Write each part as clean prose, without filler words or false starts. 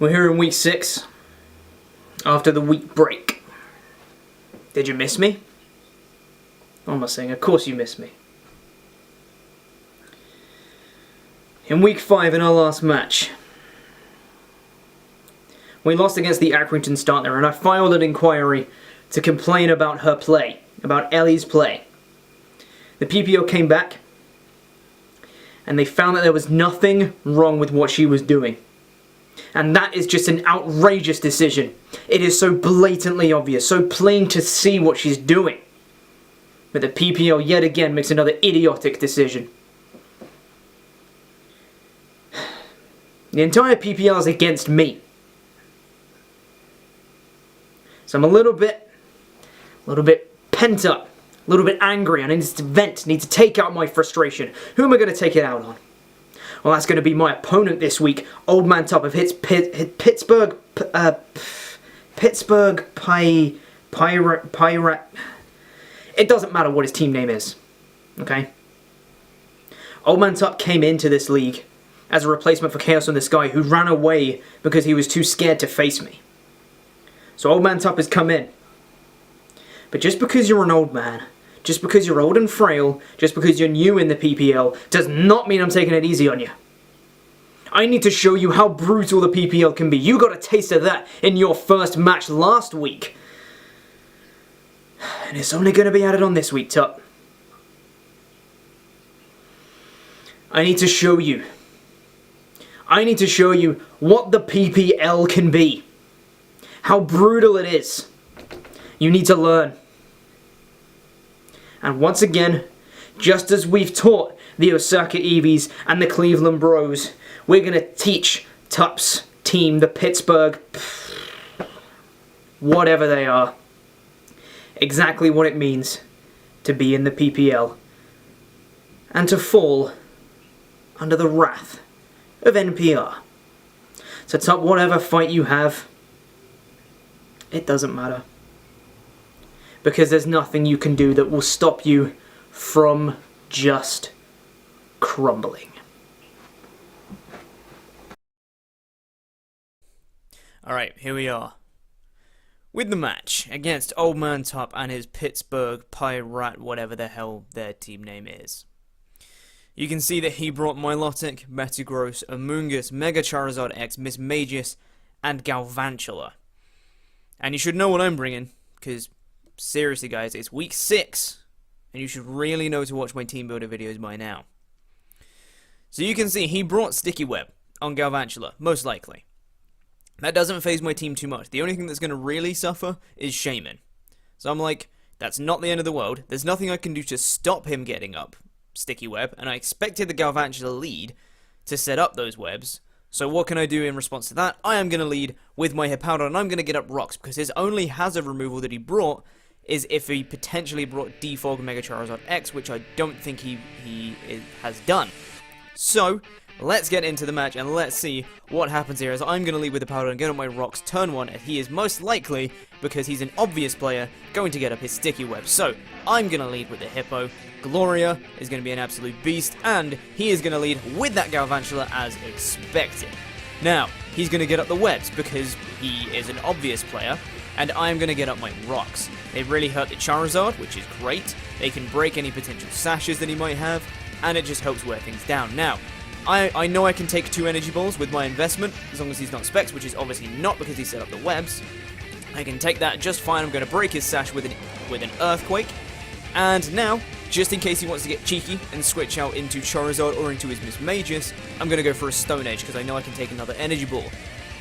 We're here in week 6, after the week break. Did you miss me? What am I saying? Of course you missed me. In week 5, in our last match, we lost against the Accrington starter, and I filed an inquiry to complain about her play, about Ellie's play. The PPO came back, and they found that there was nothing wrong with what she was doing. And that is just an outrageous decision. It is so blatantly obvious, so plain to see what she's doing. But the PPL yet again makes another idiotic decision. The entire PPL is against me. So I'm a little bit pent up, a little bit angry. I need to vent, need to take out my frustration. Who am I going to take it out on? Well, that's going to be my opponent this week, OldManTup of Pittsburgh, Pirattatas. It doesn't matter what his team name is, okay? OldManTup came into this league as a replacement for Chaos in the Sky, who ran away because he was too scared to face me. So OldManTup has come in. But just because you're an old man, just because you're old and frail, just because you're new in the PPL, does not mean I'm taking it easy on you. I need to show you how brutal the PPL can be. You got a taste of that in your first match last week. And it's only going to be added on this week, Tup. I need to show you. I need to show you what the PPL can be. How brutal it is. You need to learn. And once again, just as we've taught the Osaka Eevees and the Cleveland Bros, we're going to teach Tup's team, the Pittsburgh, whatever they are, exactly what it means to be in the PPL and to fall under the wrath of NPR. So Tup, whatever fight you have, it doesn't matter. Because there's nothing you can do that will stop you from just crumbling. Alright, here we are. With the match against OldManTup and his Pittsburgh Pirate, whatever the hell their team name is. You can see that he brought Milotic, Metagross, Amoonguss, Mega Charizard X, Miss Magus, and Galvantula. And you should know what I'm bringing, because seriously guys, it's week 6, and you should really know to watch my team builder videos by now. So you can see he brought Sticky Web on Galvantula, most likely. That doesn't phase my team too much. The only thing that's going to really suffer is Shaman. So I'm like, that's not the end of the world. There's nothing I can do to stop him getting up Sticky Web, and I expected the Galvantula lead to set up those webs. So what can I do in response to that? I am going to lead with my Hippowdon, and I'm going to get up rocks, because his only hazard removal that he brought is if he potentially brought Defog Mega Charizard X, which I don't think he has done. So, let's get into the match, and let's see what happens here, as I'm going to lead with the Hippowdon and get up my rocks turn 1, and he is most likely, because he's an obvious player, going to get up his Sticky Web. So, I'm going to lead with the Hippo. Gloria is going to be an absolute beast, and he is going to lead with that Galvantula as expected. Now, he's going to get up the webs, because he is an obvious player, and I'm going to get up my rocks. They really hurt the Charizard, which is great. They can break any potential sashes that he might have, and it just helps wear things down. Now, I know I can take 2 energy balls with my investment, as long as he's not Specs, which is obviously not because he set up the webs. I can take that just fine. I'm going to break his sash with an Earthquake. And now, just in case he wants to get cheeky and switch out into Charizard or into his Miss Magus, I'm going to go for a Stone Edge, because I know I can take another energy ball.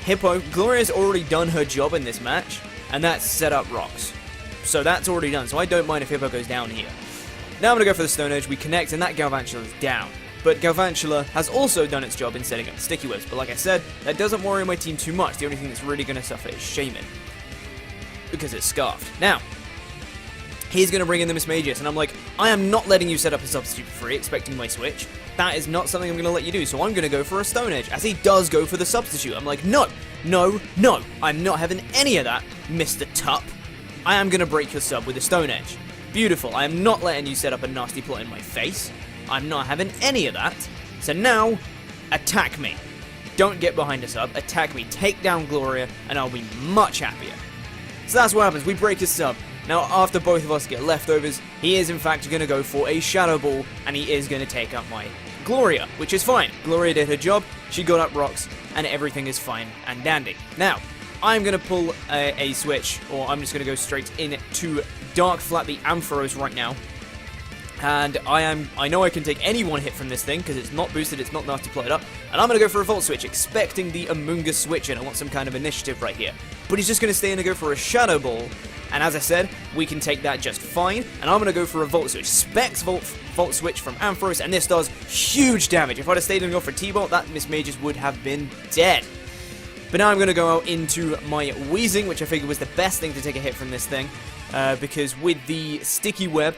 Hippo, Gloria's already done her job in this match, and that's set up rocks. So that's already done, so I don't mind if Hippo goes down here. Now I'm going to go for the Stone Edge, we connect, and that Galvantula is down. But Galvantula has also done its job in setting up Sticky Webs, but like I said, that doesn't worry my team too much. The only thing that's really going to suffer is Shaman, because it's Scarfed. Now, he's going to bring in the Miss Magus, and I'm like, I am not letting you set up a substitute for free, expecting my switch. That is not something I'm going to let you do, so I'm going to go for a Stone Edge, as he does go for the substitute. I'm like, no, no, no, I'm not having any of that, Mr. Tup. I am going to break your sub with a Stone Edge. Beautiful, I am not letting you set up a nasty plot in my face. I'm not having any of that. So now, attack me. don't get behind us up, attack me, take down Gloria, and I'll be much happier. So that's what happens, we break his sub. Now, after both of us get leftovers, he is in fact going to go for a Shadow Ball, and he is going to take out my Gloria, which is fine. Gloria did her job, she got up rocks, and everything is fine and dandy. Now, I'm going to pull a switch, or I'm just going to go straight into Dark Flat the Ampharos right now. And I know I can take any one hit from this thing, because it's not boosted, it's not enough to play it up. And I'm going to go for a Volt Switch, expecting the Amoonguss switch in. I want some kind of initiative right here. But he's just going to stay in and go for a Shadow Ball. And as I said, we can take that just fine. And I'm going to go for a Volt Switch. Specs Volt Switch from Ampharos, and this does huge damage. If I'd have stayed and gone for T-Bolt, that Miss Magus would have been dead. But now I'm going to go out into my Weezing, which I figured was the best thing to take a hit from this thing. Because with the Sticky Web,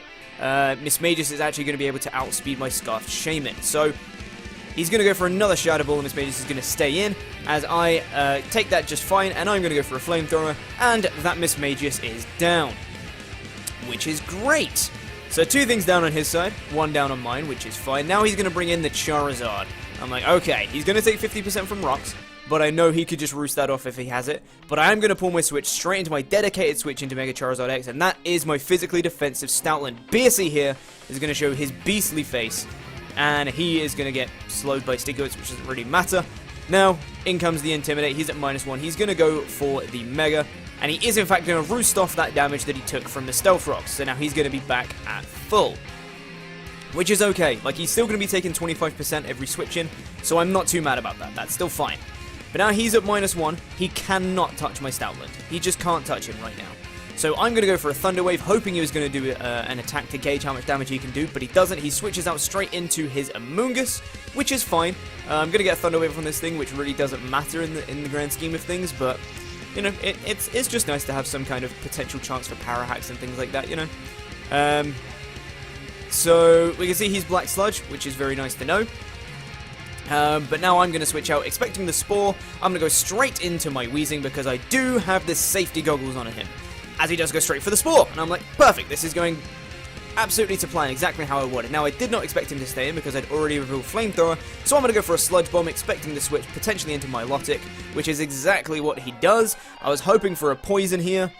Miss Magus is actually going to be able to outspeed my Scarfed Shaman. So he's going to go for another Shadow Ball, and Miss Magus is going to stay in, as I take that just fine, and I'm going to go for a Flamethrower, and that Miss Magus is down, which is great. So 2 things down on his side, 1 down on mine, which is fine. Now he's going to bring in the Charizard. I'm like, okay, he's going to take 50% from rocks, but I know he could just roost that off if he has it. But I am going to pull my switch straight into my dedicated switch into Mega Charizard X, and that is my physically defensive Stoutland. Beercy here is going to show his beastly face, and he is going to get slowed by Sticky Webs, which doesn't really matter. Now, in comes the Intimidate. He's at -1. He's going to go for the Mega, and he is in fact going to roost off that damage that he took from the Stealth Rocks. So now he's going to be back at full, which is okay. Like, he's still going to be taking 25% every switch in, so I'm not too mad about that. That's still fine. But now he's at -1. He cannot touch my Stoutland. He just can't touch him right now. So I'm going to go for a Thunder Wave, hoping he was going to do an attack to gauge how much damage he can do, but he doesn't. He switches out straight into his Amoonguss, which is fine. I'm going to get a Thunder Wave from this thing, which really doesn't matter in the grand scheme of things, but, you know, it's just nice to have some kind of potential chance for Power Hacks and things like that, you know. So we can see he's Black Sludge, which is very nice to know. But now I'm going to switch out, expecting the Spore. I'm going to go straight into my Weezing, because I do have the safety goggles on him, as he does go straight for the Spore. And I'm like, perfect, this is going absolutely to plan, exactly how I wanted. Now, I did not expect him to stay in, because I'd already revealed Flamethrower, so I'm going to go for a Sludge Bomb, expecting the switch potentially into my Milotic, which is exactly what he does. I was hoping for a Poison here.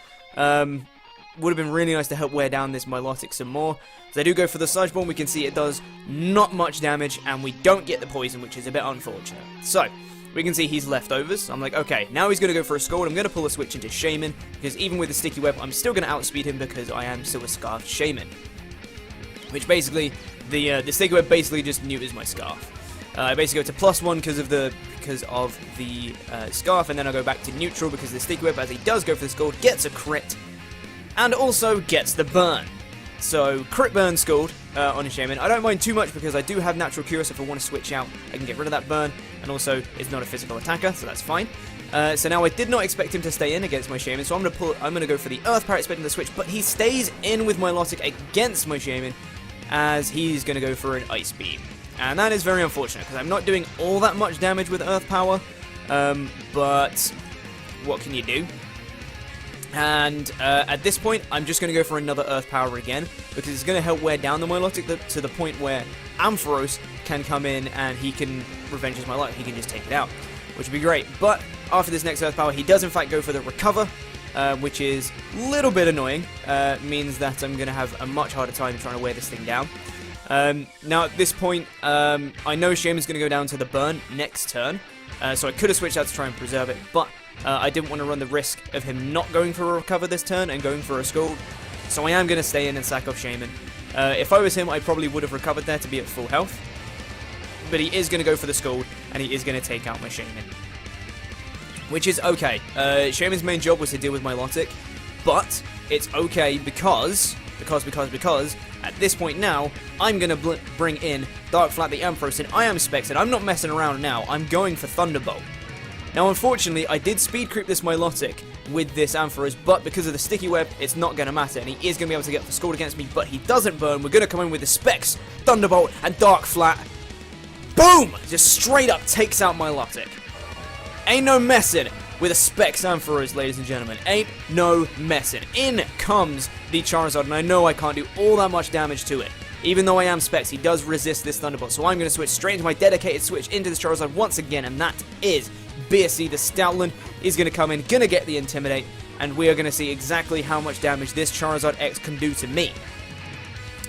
Would have been really nice to help wear down this Milotic some more. So I do go for the Sludge Bomb. We can see it does not much damage, and we don't get the Poison, which is a bit unfortunate. So we can see he's leftovers. I'm like, okay, now he's going to go for a Scald. I'm going to pull a switch into Shaman, because even with the Sticky Web, I'm still going to outspeed him, because I am still a Scarfed Shaman. Which basically, the Sticky Web basically just neuters my Scarf. I basically go to +1 because of the Scarf, and then I go back to neutral because the Sticky Web, as he does go for the Scald, gets a crit, and also gets the burn. So, crit burn Scald on a Shaman. I don't mind too much, because I do have Natural Cure, so if I want to switch out, I can get rid of that burn, and also it's not a physical attacker, so that's fine. So now I did not expect him to stay in against my Shaman, so I'm going to go for the Earth Power, expecting the switch, but he stays in with my Milotic against my Shaman, as he's going to go for an Ice Beam. And that is very unfortunate, because I'm not doing all that much damage with Earth Power, but what can you do? And at this point, I'm just going to go for another Earth Power again, because it's going to help wear down the Milotic to the point where Ampharos can come in and he can revenge his Milotic. He can just take it out, which would be great. But after this next Earth Power, he does in fact go for the Recover, which is a little bit annoying. Means that I'm going to have a much harder time trying to wear this thing down. Now at this point, I know Shaman's going to go down to the Burn next turn, so I could have switched out to try and preserve it, but I didn't want to run the risk of him not going for a Recover this turn and going for a Scald, so I am going to stay in and sack off Shaman. If I was him, I probably would have recovered there to be at full health, but he is going to go for the Scald, and he is going to take out my Shaman, which is okay. Shaman's main job was to deal with my Milotic, but it's okay because at this point now, I'm going to bring in Dark Flat the Ampharos, and I am Specs, and I'm not messing around now. I'm going for Thunderbolt. Now, unfortunately, I did speed creep this Milotic with this Ampharos, but because of the Sticky Web, it's not going to matter, and he is going to be able to get the Scald against me, but he doesn't burn. We're going to come in with the Specs, Thunderbolt, and Dark Flat. Boom! Just straight up takes out Milotic. Ain't no messing with a Specs Ampharos, ladies and gentlemen. Ain't no messing. In comes the Charizard, and I know I can't do all that much damage to it, Even though I am Specs, he does resist this Thunderbolt. So I'm going to switch straight into my dedicated switch into this Charizard once again. And that is BSC. The Stoutland is going to come in, going to get the Intimidate. And we are going to see exactly how much damage this Charizard X can do to me.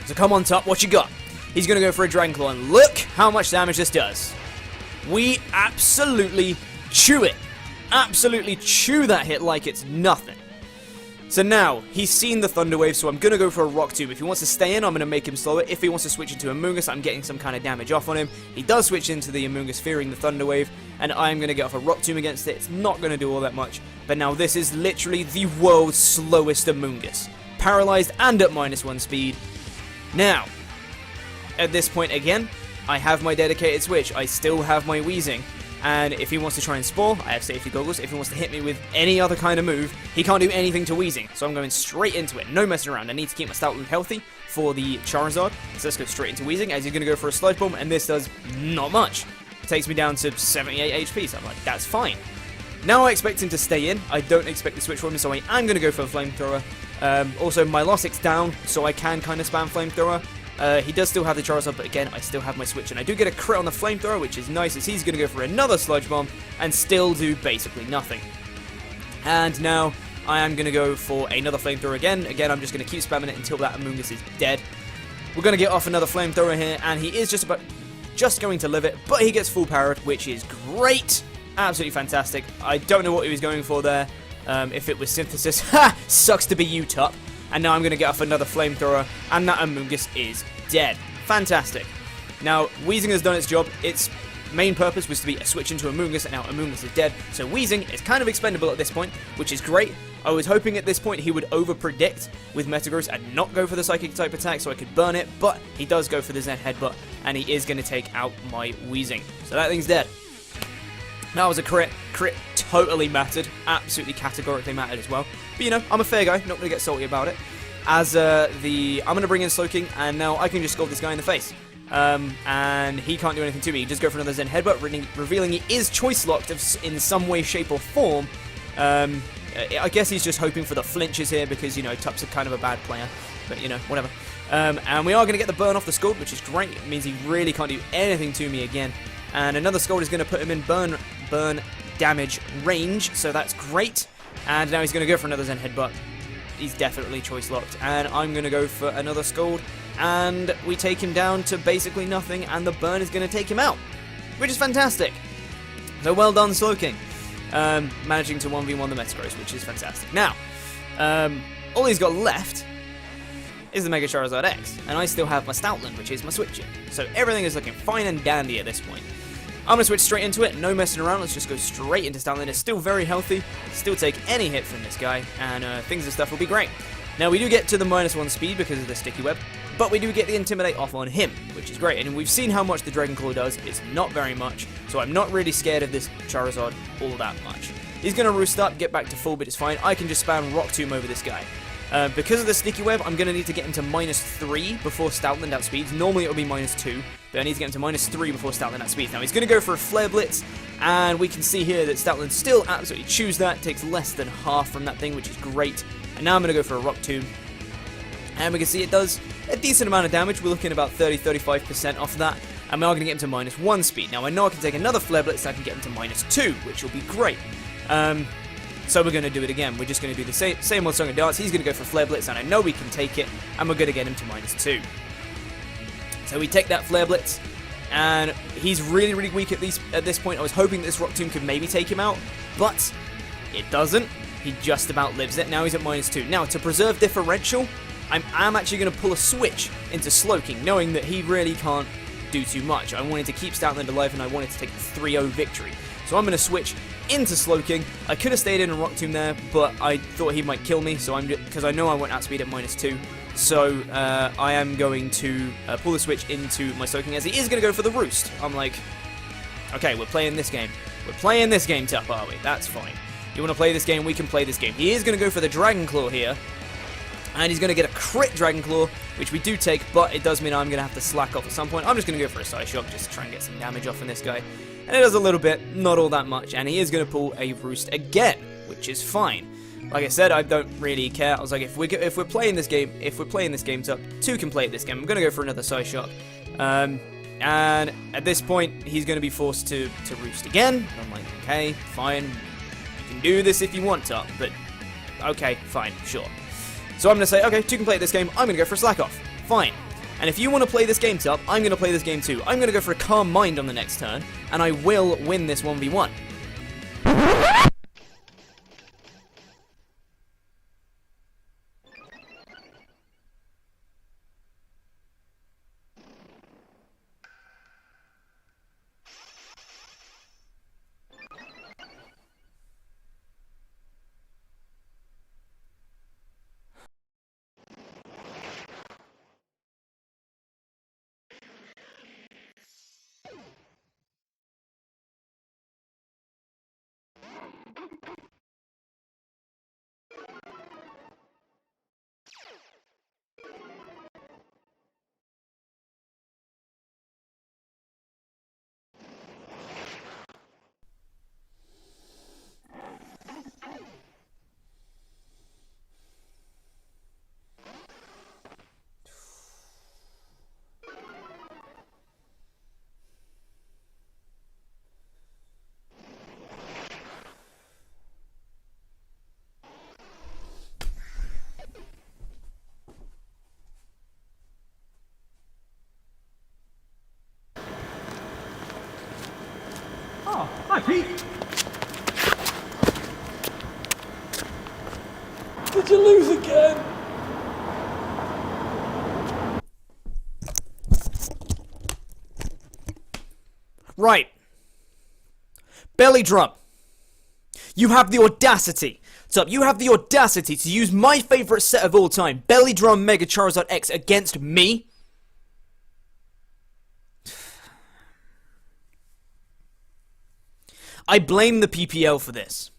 So come on, Top, what you got? He's going to go for a Dragon Claw. And look how much damage this does. We absolutely chew it. Absolutely chew that hit like it's nothing. So now, he's seen the Thunder Wave, so I'm going to go for a Rock Tomb. If he wants to stay in, I'm going to make him slower. If he wants to switch into Amoonguss, I'm getting some kind of damage off on him. He does switch into the Amoonguss, fearing the Thunder Wave, and I'm going to get off a Rock Tomb against it. It's not going to do all that much, but now this is literally the world's slowest Amoonguss. Paralyzed and at -1 speed. Now, at this point again, I have my dedicated switch. I still have my Weezing. And if he wants to try and Spore, I have Safety Goggles. If he wants to hit me with any other kind of move, he can't do anything to Weezing. So I'm going straight into it. No messing around. I need to keep my Stoutland healthy for the Charizard. So let's go straight into Weezing, as he's going to go for a Sludge Bomb. And this does not much. It takes me down to 78 HP. So I'm like, that's fine. Now I expect him to stay in. I don't expect the switch from him, so I am going to go for a Flamethrower. Also, my Lossic's down, so I can kind of spam Flamethrower. He does still have the Charizard, but again, I still have my switch, and I do get a crit on the Flamethrower, which is nice, as he's going to go for another Sludge Bomb, and still do basically nothing. And now, I am going to go for another Flamethrower again. Again, I'm just going to keep spamming it until that Amoonguss is dead. We're going to get off another Flamethrower here, and he is just going to live it, but he gets full powered, which is great. Absolutely fantastic. I don't know what he was going for there. If it was Synthesis, ha! Sucks to be you, Top. And now I'm going to get off another Flamethrower, and that Amoonguss is dead. Fantastic. Now, Weezing has done its job. Its main purpose was to be a switch into Amoonguss, and now Amoonguss is dead. So Weezing is kind of expendable at this point, which is great. I was hoping at this point he would over-predict with Metagross and not go for the Psychic-type attack so I could burn it, but he does go for the Zen Headbutt, and he is going to take out my Weezing. So that thing's dead. That was a crit. Crit totally mattered. Absolutely categorically mattered as well. But, you know, I'm a fair guy. Not going to get salty about it. As I'm going to bring in Slowking, and now I can just scold this guy in the face. And he can't do anything to me. He just go for another Zen Headbutt, revealing he is choice-locked in some way, shape, or form. I guess he's just hoping for the flinches here because, you know, Tup's kind of a bad player. But, you know, whatever. And we are going to get the burn off the Scald, which is great. It means he really can't do anything to me again. And another Scald is going to put him in burn damage range, so that's great. And now he's going to go for another Zen Headbutt. He's definitely choice locked. And I'm going to go for another Scald. And we take him down to basically nothing, and the burn is going to take him out, which is fantastic. So well done, Slowking. Managing to 1v1 the Metagross, which is fantastic. Now, all he's got left is the Mega Charizard X, and I still have my Stoutland, which is my switch in. So everything is looking fine and dandy at this point. I'm going to switch straight into it, no messing around, let's just go straight into Stoutland. It's still very healthy, still take any hit from this guy, and things and stuff will be great. Now we do get to the -1 speed because of the Sticky Web, but we do get the Intimidate off on him, which is great, and we've seen how much the Dragon Claw does. It's not very much, so I'm not really scared of this Charizard all that much. He's going to roost up, get back to full, but it's fine. I can just spam Rock Tomb over this guy. Because of the Sticky Web, I'm going to need to get him to -3 before Stoutland outspeeds. Normally it would be -2, but I need to get him to -3 before Stoutland outspeeds. Now he's going to go for a Flare Blitz, and we can see here that Stoutland still absolutely chews that. Takes less than half from that thing, which is great. And now I'm going to go for a Rock Tomb. And we can see it does a decent amount of damage. We're looking at about 30-35% off of that. And we are going to get him to -1 speed. Now I know I can take another Flare Blitz, so I can get him to -2, which will be great. So we're going to do it again. We're just going to do the same old song and dance. He's going to go for Flare Blitz, and I know we can take it, and we're going to get him to -2. So we take that Flare Blitz, and he's really, really weak at this point. I was hoping this Rock Tomb could maybe take him out, but it doesn't. He just about lives it. Now he's at -2. Now, to preserve differential, I'm actually going to pull a switch into Slowking, knowing that he really can't do too much. I wanted to keep Stoutland alive, and I wanted to take a 3-0 victory. So I'm going to switch into Slowking. I could have stayed in a Rock Tomb there, but I thought he might kill me, so because I know I won't outspeed at -2. So I am going to pull the switch into my Slowking, as he is going to go for the Roost. I'm like, okay, we're playing this game. We're playing this game, Tup, are we? That's fine. You want to play this game? We can play this game. He is going to go for the Dragon Claw here. And he's going to get a crit Dragon Claw, which we do take, but it does mean I'm going to have to slack off at some point. I'm just going to go for a Side Shock just to try and get some damage off on this guy. And it does a little bit, not all that much, and he is going to pull a Roost again, which is fine. Like I said, I don't really care. I was like, if we're playing this game up, 2 can play at this game. I'm gonna go for another Psyshock. And at this point, he's gonna be forced to roost again. I'm like, okay, fine. You can do this if you want to, but okay, fine, sure. So I'm gonna say, okay, 2 can play at this game. I'm gonna go for a Slack Off. Fine. And if you want to play this game up, I'm gonna play this game too. I'm gonna go for a Calm Mind on the next turn, and I will win this 1v1. Oh, hi Pete! Did you lose again? Right. Belly Drum. You have the audacity. You have the audacity to use my favourite set of all time, Belly Drum Mega Charizard X, against me? I blame the PPL for this.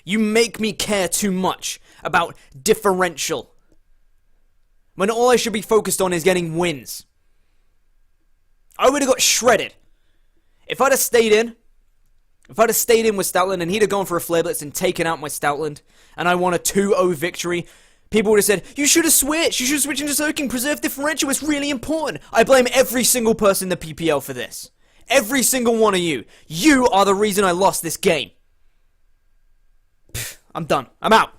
You make me care too much about differential, when all I should be focused on is getting wins. I would have got shredded. If I'd have stayed in with Stoutland and he'd have gone for a Flare Blitz and taken out my Stoutland, and I won a 2-0 victory, people would have said, you should have switched. You should have switched into Soaking. Preserve differential. It's really important. I blame every single person in the PPL for this. Every single one of you. You are the reason I lost this game. I'm done. I'm out.